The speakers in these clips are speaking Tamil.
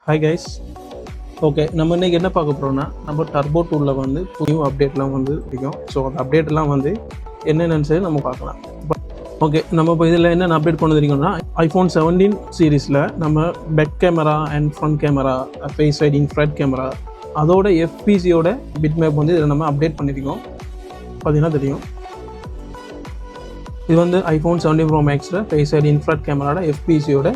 Hi guys. ஓகே, நம்ம இன்றைக்கி என்ன பார்க்க போகிறோம்னா, நம்ம டர்போ டூலில் வந்து புதிய அப்டேட்லாம் வந்து இருக்கும். ஸோ அந்த அப்டேட்லாம் வந்து என்னென்னு சொல்லி நம்ம பார்க்கலாம். ஓகே, நம்ம இப்போ இதில் என்னென்ன அப்டேட் கொண்டு வந்திருக்கோம்னா, iPhone 17 சீரீஸில் நம்ம back camera and front camera, face ID, infrared camera, அதோட FPCயோட பிட் மேப் வந்து இதில் நம்ம அப்டேட் பண்ணியிருக்கோம். பார்த்தீங்கன்னா தெரியும், இது வந்து iPhone 17 Pro Maxல ஃபேஸ் ஐடி, இன்ஃப்ராரெட் கேமராவோட FPCயோட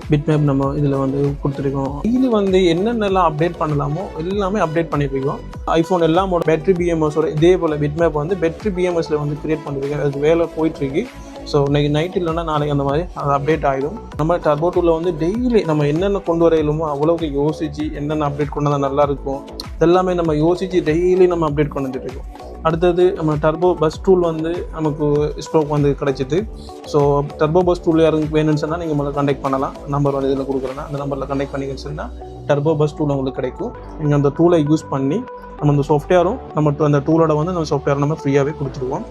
பிட் மேப் நம்ம இதில் வந்து கொடுத்துருக்கோம். இது வந்து என்னென்னலாம் அப்டேட் பண்ணலாமோ எல்லாமே அப்டேட் பண்ணியிருக்கோம். ஐஃபோன் எல்லாமோட பேட்டரி BMSோட இதே போல் பிட் மேப் வந்து பேட்டரி BMSல வந்து கிரியேட் பண்ணியிருக்கேன். அதுக்கு வேலை போயிட்டுருக்கு. ஸோ இன்றைக்கி நைட் இல்லைன்னா நாளைக்கு அந்த மாதிரி அது அப்டேட் ஆகிடும். நம்ம டர்போ டூலில் வந்து டெய்லி நம்ம என்னென்ன கொண்டு வர இயலுமோ அவ்வளோக்கு யோசித்து என்னென்ன அப்டேட் கொண்டு வந்தால் நல்லாயிருக்கும் இதெல்லாமே நம்ம யோசித்து டெய்லி நம்ம அப்டேட் கொண்டு வந்துட்டு இருக்கோம். அடுத்தது நம்ம டர்போ பஸ் டூல் வந்து நமக்கு ஸ்டாக் வந்து கிடச்சிது. ஸோ டர்போ பஸ் டூல் யாருக்கு வேணும்னு சொன்னால் நீங்கள் முதல்ல கண்டெக்ட் பண்ணலாம். நம்பர் வந்து இதில் கொடுக்குறேன்னா அந்த நம்பரில் கண்டெக்ட் பண்ணிங்கன்னு சொன்னால் டர்போ பஸ் டூல் உங்களுக்கு கிடைக்கும். நீங்கள் அந்த டூலை யூஸ் பண்ணி நம்ம அந்த சாஃப்ட்வேரும் நம்ம அந்த டூலோட வந்து நம்ம சாஃப்ட்வேர் நம்ம ஃப்ரீயாகவே கொடுத்துருவோம்.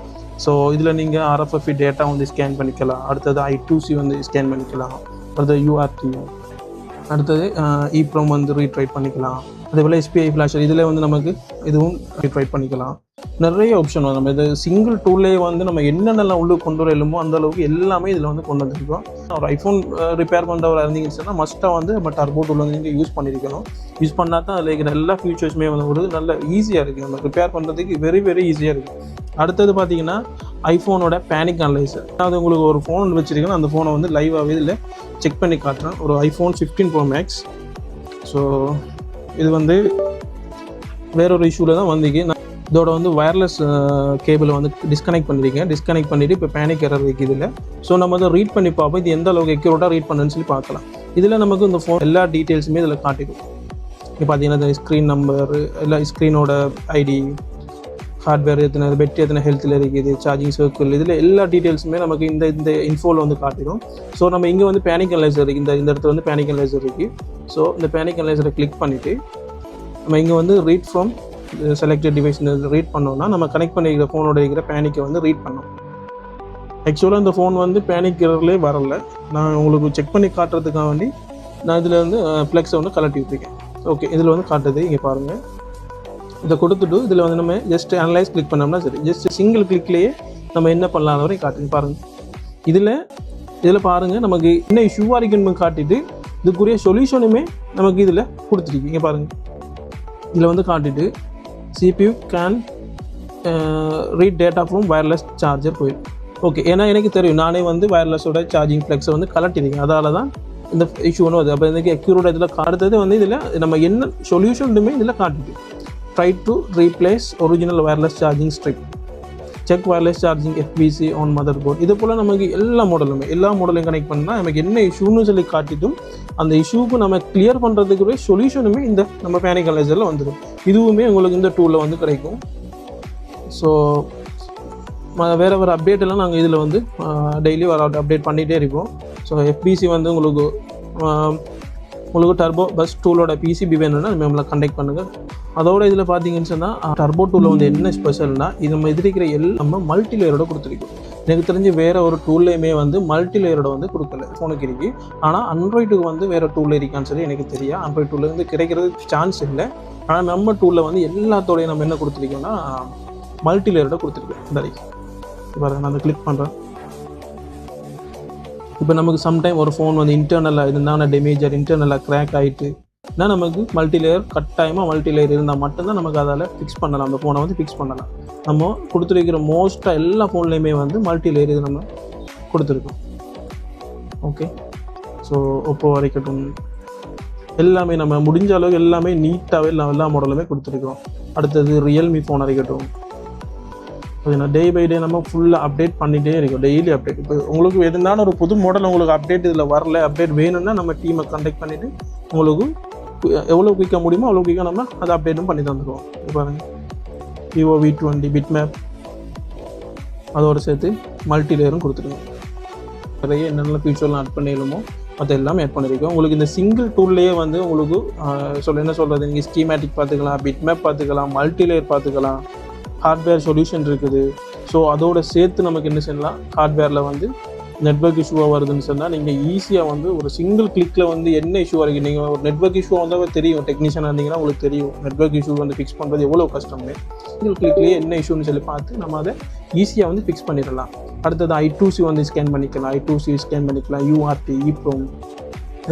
ஸோ இதில் நீங்கள் RFID டேட்டா வந்து ஸ்கேன் பண்ணிக்கலாம். அடுத்தது I2C வந்து ஸ்கேன் பண்ணிக்கலாம். அடுத்தது UART, அடுத்தது EEPROM வந்து ரீட்ரைட் பண்ணிக்கலாம். அதேபோல் SPI ஃப்ளாஷர் இதில் வந்து நமக்கு இதுவும் ரீட்ரைட் பண்ணிக்கலாம். நிறைய ஆப்ஷன் வரும். நம்ம இது சிங்கிள் டூல்லே வந்து நம்ம என்னென்னலாம் உள்ளே கொண்டு வர இயலுமோ அந்த அளவுக்கு எல்லாமே இதில் வந்து கொண்டு வந்திருக்கோம். ஒரு ஐஃபோன் ரிப்பேர் பண்ணுறவராக இருந்தீங்கன்னு சொன்னால் மஸ்ட்டாக வந்து நம்ம டர்போ டூல் வந்து நீங்கள் யூஸ் பண்ணியிருக்கணும். யூஸ் பண்ணால் தான் அதில் இருக்கிற எல்லா ஃபியூச்சர்ஸுமே வந்து ஒரு நல்ல ஈஸியாக இருக்குது. நம்ம ரிப்பேர் பண்ணுறதுக்கு வெரி ஈஸியாக இருக்குது. அடுத்தது பார்த்தீங்கன்னா ஐஃபோனோட பேனிக் அனலைசர். அதாவது உங்களுக்கு ஒரு ஃபோன் வச்சுருக்கீங்கன்னா அந்த ஃபோனை வந்து லைவாகவே இதில் செக் பண்ணி காட்டுறேன். ஒரு iPhone 15 Pro Max. ஸோ இது வந்து வேறொரு இஷ்யூவில் தான் வந்தீங்க. இதோட வந்து வயர்லெஸ் கேபிளை வந்து டிஸ்கனெக்ட் பண்ணியிருக்கேன். டிஸ்கனெக்ட் பண்ணிவிட்டு இப்போ பேனிக் எரர் இருக்குது இதில். ஸோ நம்ம அதை ரீட் பண்ணி பார்ப்போம் இது எந்த அளவுக்கு எக்யூரேட்டாக ரீட் பண்ணுன்னு சொல்லி பார்க்கலாம். இதில் நமக்கு இந்த ஃபோன் எல்லா டீட்டெயில்ஸுமே இதில் காட்டிடும். இப்போ பார்த்தீங்கன்னா இந்த ஸ்க்ரீன் நம்பர், எல்லா ஸ்க்ரீனோட ஐடி, ஹார்ட்வேர் எத்தனை, பேட்டரி எத்தனை ஹெல்த்தில் இருக்குது, சார்ஜிங் சர்க்கிள், இதில் எல்லா டீட்டெயில்ஸுமே நமக்கு இந்த இன்ஃபோவில் வந்து காட்டிடும். ஸோ நம்ம இங்கே வந்து பேனிக் அனலைசர் இருக்குது. இந்த இடத்துல வந்து பேனிக் அனலைசர் இருக்குது. ஸோ இந்த பேனிக் அனலைசரை கிளிக் பண்ணிவிட்டு நம்ம இங்கே வந்து read from selected device read பண்ணோம்னா நம்ம கனெக்ட் பண்ணிக்கிற ஃபோனோட இருக்கிற பேனிக்கை வந்து ரீட் பண்ணோம். ஆக்சுவலாக இந்த ஃபோன் வந்து பேனிக் எரர்லேயே வரல. நான் உங்களுக்கு செக் பண்ணி காட்டுறதுக்காக வேண்டி நான் இதில் வந்து ஃப்ளெக்ஸை வந்து கலட்டி விட்டுருக்கேன். ஓகே, இதில் வந்து காட்டுது. இங்கே பாருங்கள், இதை கொடுத்துட்டு இதில் வந்து நம்ம ஜஸ்ட் அனலைஸ் கிளிக் பண்ணோம்னா சரி, ஜஸ்ட் சிங்கிள் கிளிக்லேயே நம்ம என்ன பண்ணலாம் வரை காட்டுங்க. பாருங்கள், இதில் பாருங்கள் நமக்கு என்ன இஷ்யூவாக இருக்குன்னு காட்டிட்டு இதுக்குரிய சொல்யூஷனுமே நமக்கு இதில் கொடுத்துருக்கு. இங்கே பாருங்கள், இதில் வந்து காட்டிட்டு CPU can read data from wireless charger போயிடும். ஓகே, ஏன்னா எனக்கு தெரியும் நானே வந்து வயர்லெஸோட சார்ஜிங் ஃப்ளெக்ஸை வந்து கலட்டிருக்கேன். அதால தான் இந்த இஷ்யூ ஒன்று வருது. அப்போ எனக்கு அக்யூரேட் இதில் காட்டுறது வந்து இதில் நம்ம என்ன சொல்யூஷனுமே இதில் காட்டுது. Try to replace original wireless charging strip, check wireless charging FPC on motherboard. இது போல் நமக்கு எல்லா மாடலையும் கனெக்ட் பண்ணால் நமக்கு என்ன இஷ்யூன்னு சொல்லி காட்டிட்டும் அந்த இஷ்யூக்கு நம்ம கிளியர் பண்ணுறதுக்குரிய சொல்யூஷனுமே இந்த நம்ம பேனிக் அனலைசரில் வந்துடும். இதுவுமே உங்களுக்கு இந்த டூலில் வந்து கிடைக்கும். ஸோ வேறு அப்டேட் எல்லாம் நாங்கள் இதில் வந்து டெய்லி அப்டேட் பண்ணிகிட்டே இருப்போம். ஸோ FPC வந்து உங்களுக்கு டர்போ பஸ் டூலோட PCB வேணும்னா நம்மளை கண்டெக்ட் பண்ணுங்கள். அதோட இதில் பார்த்தீங்கன்னு சொன்னால் டர்போ டூலில் வந்து என்ன ஸ்பெஷல்னா இது நம்ம எதிர்க்கிற நம்ம மல்டி லேயரோட கொடுத்துருக்கோம். எனக்கு தெரிஞ்சு வேறு ஒரு டூல்லையுமே வந்து மல்டி லேயரோட வந்து கொடுக்கல. ஃபோனுக்கு இருக்கு, ஆனால் ஆண்ட்ராய்டுக்கு வந்து வேறு டூலில் இருக்கான்னு சொல்லி எனக்கு தெரியும். ஆண்ட்ராய்டு டூலில் வந்து கிடைக்கிறது சான்ஸ் இல்லை. ஆனால் நம்ம டூலில் வந்து எல்லாத்தோடையும் நம்ம என்ன கொடுத்துருக்கோம்னா மல்டி லேயரோட கொடுத்துருக்கோம். இந்த பாருங்க, நான் அதை கிளிக் பண்ணுறேன். இப்போ நமக்கு சம்டைம் ஒரு ஃபோன் வந்து இன்டர்னலாக இருந்தால் டேமேஜ் இன்டர்னலாக கிராக் ஆகிட்டு நமக்கு மல்டி லேயர் இருந்தால் மட்டும்தான் நமக்கு அதில் ஃபிக்ஸ் பண்ணலாம். அந்த ஃபோனை வந்து ஃபிக்ஸ் பண்ணலாம். நம்ம கொடுத்துருக்கிற மோஸ்ட்டாக எல்லா ஃபோன்லேயுமே வந்து மல்டி லேயர் இது நம்ம கொடுத்துருக்கோம். ஓகே, ஸோ ஒப்போ வரைக்கட்டும் எல்லாமே நம்ம முடிஞ்ச அளவுக்கு எல்லாமே நீட்டாகவே எல்லா மாடலுமே கொடுத்துருக்கோம். அடுத்தது ரியல்மி ஃபோன் வரைக்கட்டும் பார்த்தீங்கன்னா டே பை டே நம்ம ஃபுல்லாக அப்டேட் பண்ணிகிட்டே இருக்கோம். Daily update. இப்போ உங்களுக்கு எதுனாலும் ஒரு புது மாடல் உங்களுக்கு அப்டேட் இதில் வரல, அப்டேட் வேணும்னா நம்ம டீமை கண்டெக்ட் பண்ணிவிட்டு உங்களுக்கு எவ்வளோ குயிக்காக முடியுமோ அவ்வளோ குயிக்காக நம்ம அதை அப்டேட்டும் பண்ணி தந்துடுவோம். இப்போ பாருங்கள், Vivo V20 பிட் மேப் அதோடு சேர்த்து மல்டி லேயரும் கொடுத்துருக்கோம். நிறைய என்னென்ன ஃபியூச்சர்லாம் ஆட் பண்ணிடலுமோ மற்ற எல்லாமே ஆட் பண்ணியிருக்கோம். உங்களுக்கு இந்த சிங்கிள் டூல்லையே வந்து உங்களுக்கு என்ன சொல்கிறது, நீங்கள் ஸ்கீமேட்டிக் பார்த்துக்கலாம், பிட் மேப் பார்த்துக்கலாம், மல்டி லேயர் பார்த்துக்கலாம், ஹார்ட்வேர் சொல்யூஷன் இருக்குது. ஸோ அதோடு சேர்த்து நமக்கு என்ன செய்யலாம், ஹார்ட்வேரில் வந்து நெட்வொர்க் இஷ்யூவாக வருதுன்னு சொன்னால் நீங்கள் ஈஸியாக வந்து ஒரு சிங்கிள் கிளிக்கில் வந்து என்ன இஷ்யூ வரைக்கும் நீங்கள் ஒரு நெட்வொர்க் இஷ்யூ வந்தால் தெரியும், டெக்னீஷியனாக இருந்தீங்கன்னா உங்களுக்கு தெரியும் நெட்வொர்க் இஷ்யூ வந்து ஃபிக்ஸ் பண்ணுறது எவ்வளோ கஷ்டம்னு. சிங்கிள் கிளிக்லேயே என்ன இஷ்யூன்னு சொல்லி பார்த்து நம்ம அதை ஈஸியாக வந்து ஃபிக்ஸ் பண்ணிடலாம். அடுத்தது I2C வந்து ஸ்கேன் பண்ணிக்கலாம், I2C ஸ்கேன் பண்ணிக்கலாம், UART, EEPROM,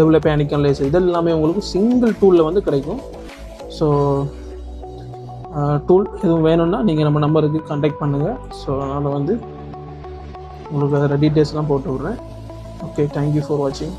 எவ்வளோ பேனிக் அனலைசர், இதெல்லாமே உங்களுக்கு சிங்கிள் டூலில் வந்து கிடைக்கும். ஸோ டூல் எதுவும் வேணும்னா நீங்கள் நம்ம நம்பருக்கு கான்டாக்ட் பண்ணுங்கள். ஸோ அதனால் வந்து உங்களுக்கு அதில் டீட்டெயில்ஸ்லாம் போட்டு விட்றேன். ஓகே, தேங்க்யூ ஃபார் வாட்சிங்.